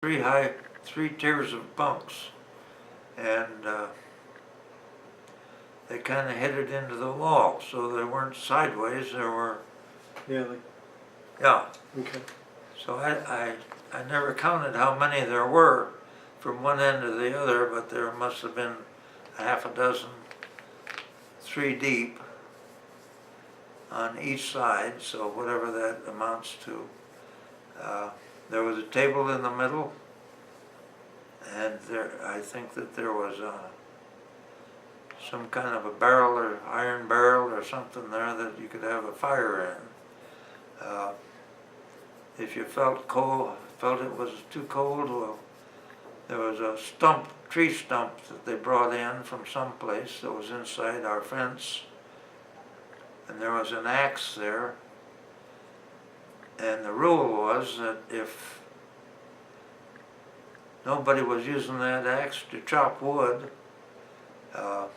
three tiers of bunks, and they kind of headed into the wall, so they weren't sideways. There were, Yeah, like, yeah. okay. So I never counted how many there were from one end to the other, but there must have been a half a dozen, 3 deep on each side, so whatever that amounts to. There was a table in the middle, and I think that there was some kind of a barrel or iron barrel or something there that you could have a fire in. If you felt it was too cold, well, there was a tree stump that they brought in from someplace that was inside our fence, and there was an axe there. And the rule was that if nobody was using that axe to chop wood, the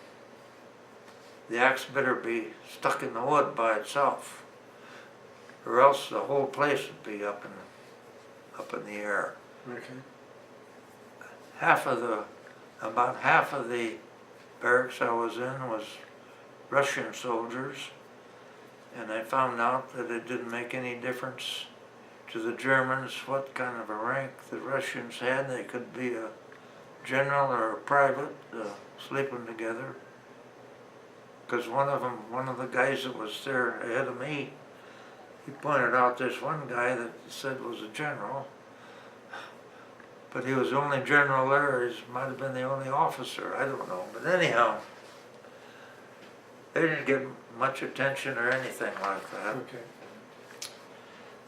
axe better be stuck in the wood by itself, or else the whole place would be up in the air. Okay. About half of the barracks I was in was Russian soldiers, and I found out that it didn't make any difference to the Germans what kind of a rank the Russians had. They could be a general or a private sleeping together. Because one of the guys that was there ahead of me, he pointed out this one guy that said was a general, but he was the only general there. He might have been the only officer, I don't know. But anyhow, they didn't get much attention or anything like that.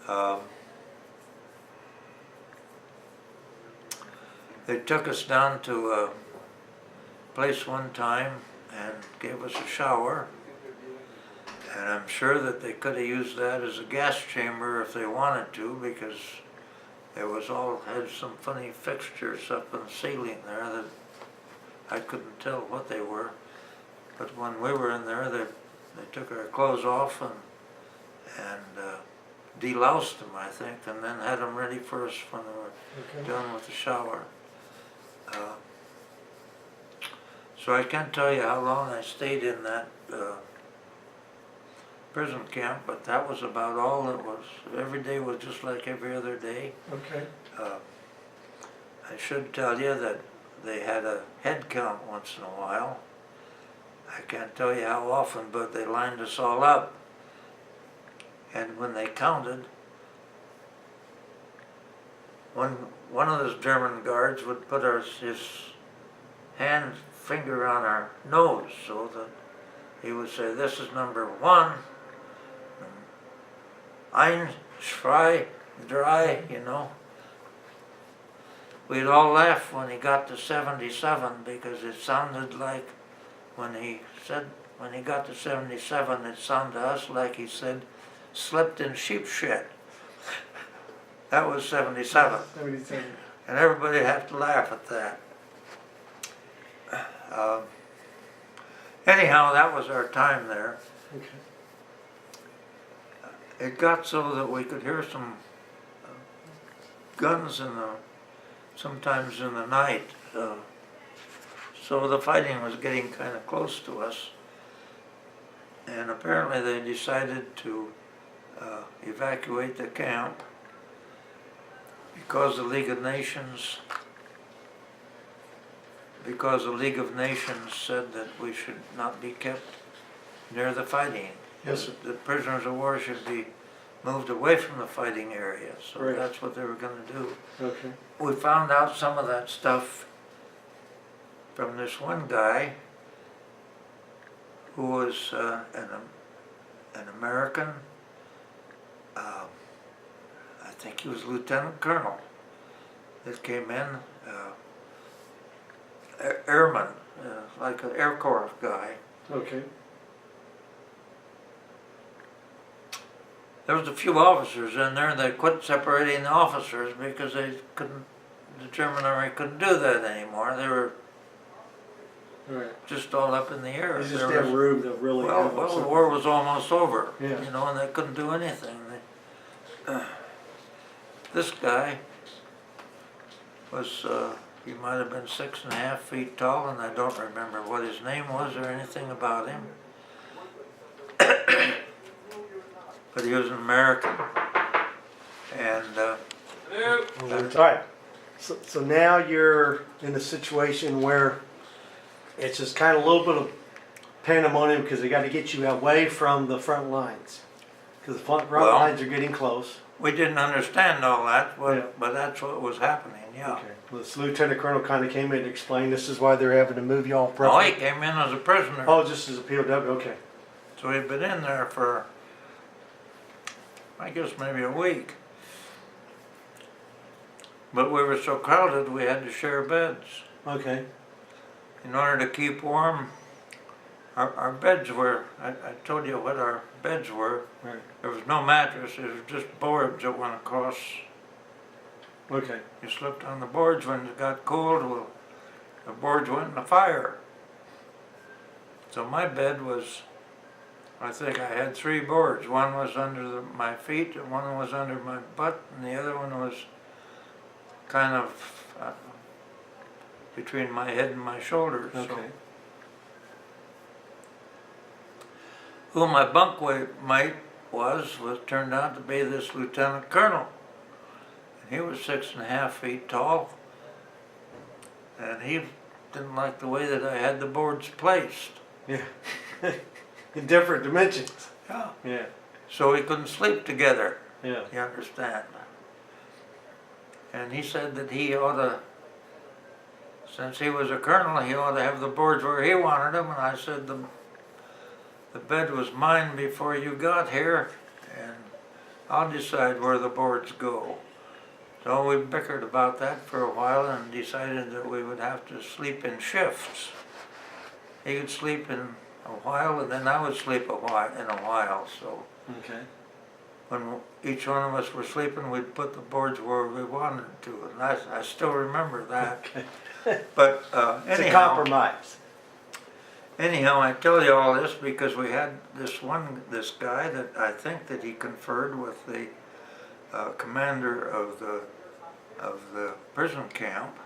Okay. They took us down to a place one time and gave us a shower, and I'm sure that they could have used that as a gas chamber if they wanted to, because it was had some funny fixtures up in the ceiling there that I couldn't tell what they were. But when we were in there, they took our clothes off and deloused them, I think, and then had them ready for us when they were done with the shower. So I can't tell you how long I stayed in that prison camp, but that was about all it was. Every day was just like every other day. Okay. I should tell you that they had a head count once in a while. I can't tell you how often, but they lined us all up. And when they counted, one of those German guards would put his finger on our nose, so that he would say, "This is number 1, ein, zwei, drei," you know. We'd all laugh when he got to 77, because it sounded like when he got to 77, it sounded to us like he said, "slept in sheep shit." That was 77. 77. And everybody had to laugh at that. Anyhow, that was our time there. Okay. It got so that we could hear some guns sometimes in the night. So the fighting was getting kind of close to us. And apparently they decided to evacuate the camp because the League of Nations said that we should not be kept near the fighting. Yes, sir. The prisoners of war should be moved away from the fighting area. So Right. that's what they were going to do. Okay. We found out some of that stuff from this one guy who was an American. I think he was lieutenant colonel that came in, airman, like an Air Corps guy. Okay. There was a few officers in there, and they quit separating the officers because the German army couldn't do that anymore. They were Right. just all up in the air. It's just that room that really. Well, the war was almost over, Yeah. you know, and they couldn't do anything. This guy was, he might have been 6.5 feet tall, and I don't remember what his name was or anything about him. But he was an American. And All right. So now you're in a situation where it's just kind of a little bit of pandemonium because they got to get you away from the front lines. Because the front lines are getting close. we didn't understand all that, but, Yeah. but that's what was happening, yeah. Okay. Well, this lieutenant colonel kind of came in and explained this is why they're having to move you all. Oh, he came in as a prisoner. Oh, just as a POW. Okay. So he'd been in there for, I guess, maybe a week. But we were so crowded, we had to share beds. Okay. In order to keep warm, our beds were, I told you what our beds were. Right. There was no mattress, it was just boards that went across. Okay. You slept on the boards when it got cold, well, the boards went in the fire. So my bed was, I think I had 3 boards. One was under my feet, and one was under my butt, and the other one was kind of between my head and my shoulders. Okay. So. Who my bunkmate was turned out to be this lieutenant colonel. And he was 6.5 feet tall, and he didn't like the way that I had the boards placed. Yeah. In different dimensions. Yeah. Yeah. So we couldn't sleep together. Yeah. You understand? And he said that he ought to, since he was a colonel, he ought to have the boards where he wanted them. And I said the bed was mine before you got here, and I'll decide where the boards go. So we bickered about that for a while and decided that we would have to sleep in shifts. He could sleep in a while, and then I would sleep in a while. So Okay. when each one of us were sleeping, we'd put the boards where we wanted to, and I still remember that. Okay. But It's a anyhow, compromise. I tell you all this because we had this guy that I think that he conferred with the commander of the prison camp.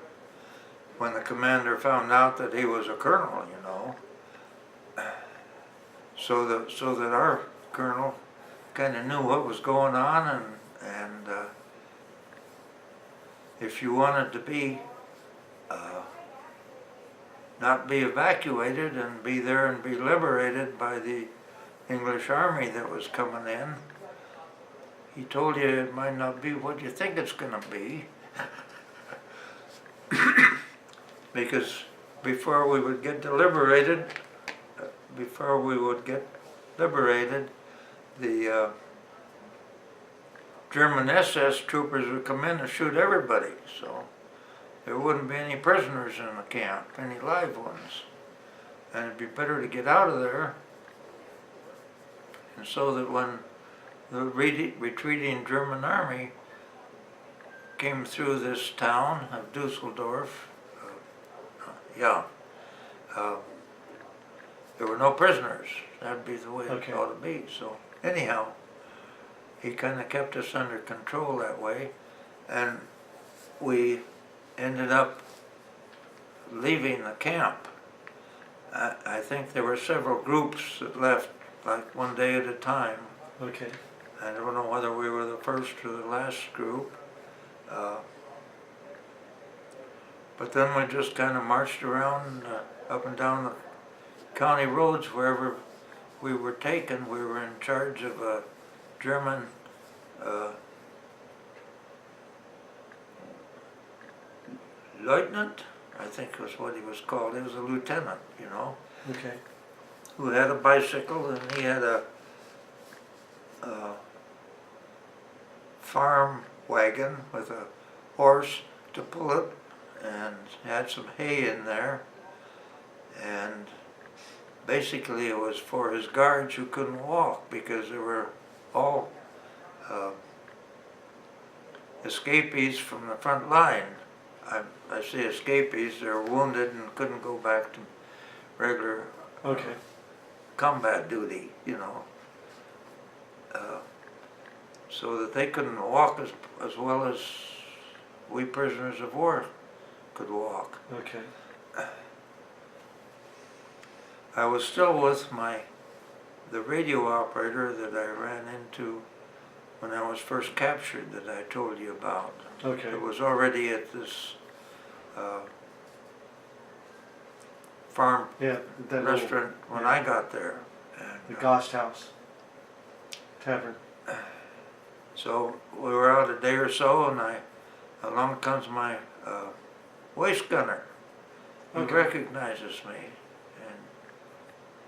When the commander found out that he was a colonel, you know, so that our colonel kind of knew what was going on, and if you wanted to be not be evacuated and be there and be liberated by the English army that was coming in, he told you it might not be what you think it's going to be. Because before we would get liberated, the German SS troopers would come in and shoot everybody, so there wouldn't be any prisoners in the camp, any live ones. And it'd be better to get out of there, and so that when the retreating German army came through this town of Dusseldorf, there were no prisoners. That'd be the way it ought to be. So anyhow, he kind of kept us under control that way, and we ended up leaving the camp. I think there were several groups that left, like one day at a time. Okay. I don't know whether we were the first or the last group. But then we just kind of marched around up and down the county roads wherever we were taken. We were in charge of a German lieutenant, I think was what he was called. He was a lieutenant, you know, Okay. who had a bicycle, and he had a farm wagon with a horse to pull it, and had some hay in there, and basically it was for his guards who couldn't walk because they were all escapees from the front line. I say escapees, they were wounded and couldn't go back to regular combat duty, you know. So that they couldn't walk as well as we prisoners of war could walk. Okay. I was still with the radio operator that I ran into when I was first captured that I told you about. Okay. It was already at this farm Yeah, that little- restaurant when I got there. the And, Ghost House Tavern. so we were out a day or so, and along comes my waist gunner. He Okay. recognizes me and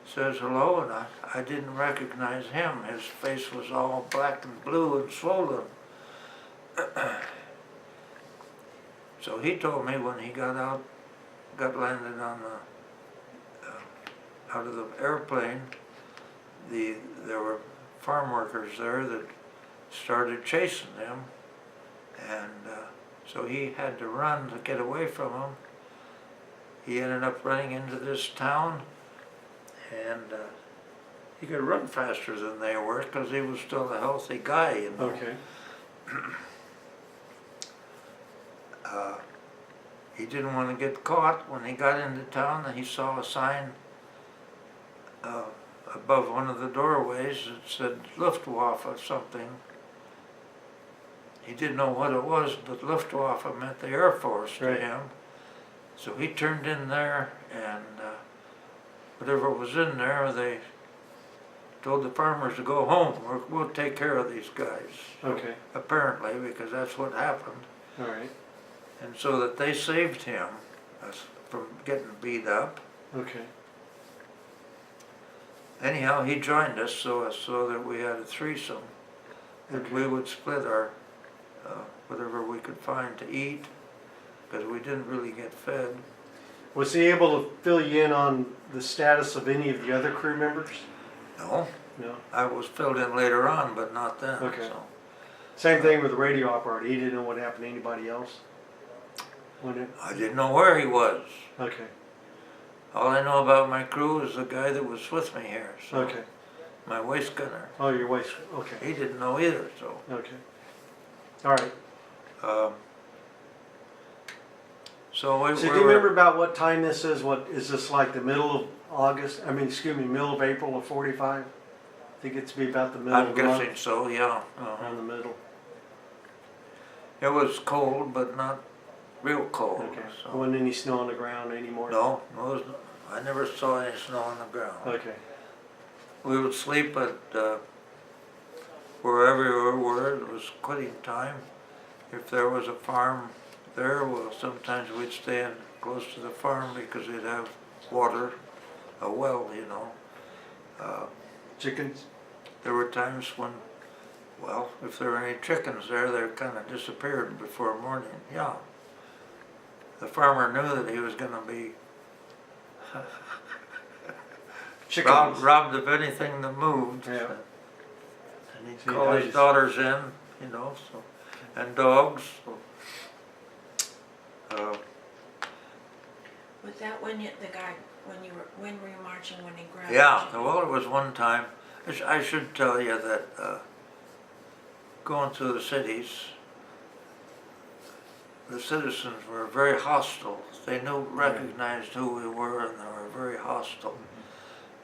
says hello, and I didn't recognize him. His face was all black and blue and swollen. So he told me when he got landed on out of the airplane, there were farm workers there that started chasing him, and so he had to run to get away from them. He ended up running into this town, and he could run faster than they were because he was still a healthy guy, you know. Okay. He didn't want to get caught. When he got into town, he saw a sign above one of the doorways that said Luftwaffe or something. He didn't know what it was, but Luftwaffe meant the Air Force to Right. him. So he turned in there, and whatever was in there, they told the farmers to go home. We'll take care of these guys. Okay. Apparently, because that's what happened. All right. And so that they saved him from getting beat up. Okay. Anyhow, he joined us so that we had a threesome. And Okay. we would split our whatever we could find to eat, because we didn't really get fed. Was he able to fill you in on the status of any of the other crew members? No, No. I was filled in later on, but not then. Okay. So. Same thing with the radio operator. He didn't know what happened to anybody else. I didn't know where he was. Okay. All I know about my crew is the guy that was with me here. So Okay. my waist gunner. Oh, your wife. Okay. He didn't know either. So. Okay. All right. So we So do we you were. remember about what time this is? What is this, like the middle of August? I mean, excuse me, middle of April of 45? I think it's be about the middle I'm of the month. guessing so. Yeah. Around the middle. It was cold, but not real cold. Okay. So. Wasn't any snow on the ground anymore? No, I never saw any snow on the ground. Okay. We would sleep at wherever we were. It was quitting time. If there was a farm there, well, sometimes we'd stay in close to the farm because they'd have water, a well, you know. Chickens? There were times when, well, if there were any chickens there, they kind of disappeared before morning. Yeah. The farmer knew that he was going to be Chickens. robbed of anything that moved. Yeah. And he'd So call you his just- daughters in, you know, so, and dogs. So, Was that when when were you marching when he grabbed yeah, you? well, it was one time. I should tell you that going through the cities, the citizens were very hostile. They recognized who we were, and they were very hostile.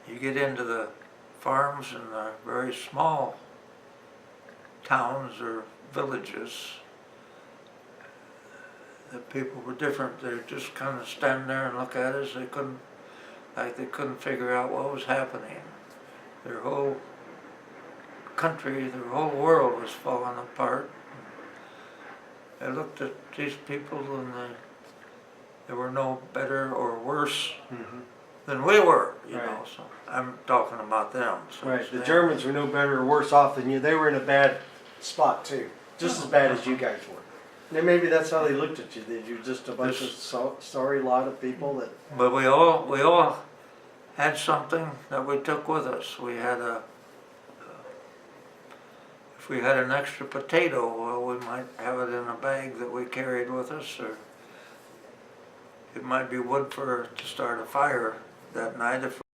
You get into the farms and the very small towns or villages, the people were different. They just kind of stand there and look at us. They couldn't figure out what was happening. Their whole country, their whole world was falling apart. They looked at these people and they were no better or worse than we were, you know. Right. So I'm talking about them. So Right. The they- Germans were no better or worse off than you. They were in a bad spot too. Just as bad as you guys were. And maybe that's how they looked at you. That you're just a bunch of sorry lot of people that. But we all had something that we took with us. We had if we had an extra potato, well, we might have it in a bag that we carried with us, or it might be wood to start a fire that night if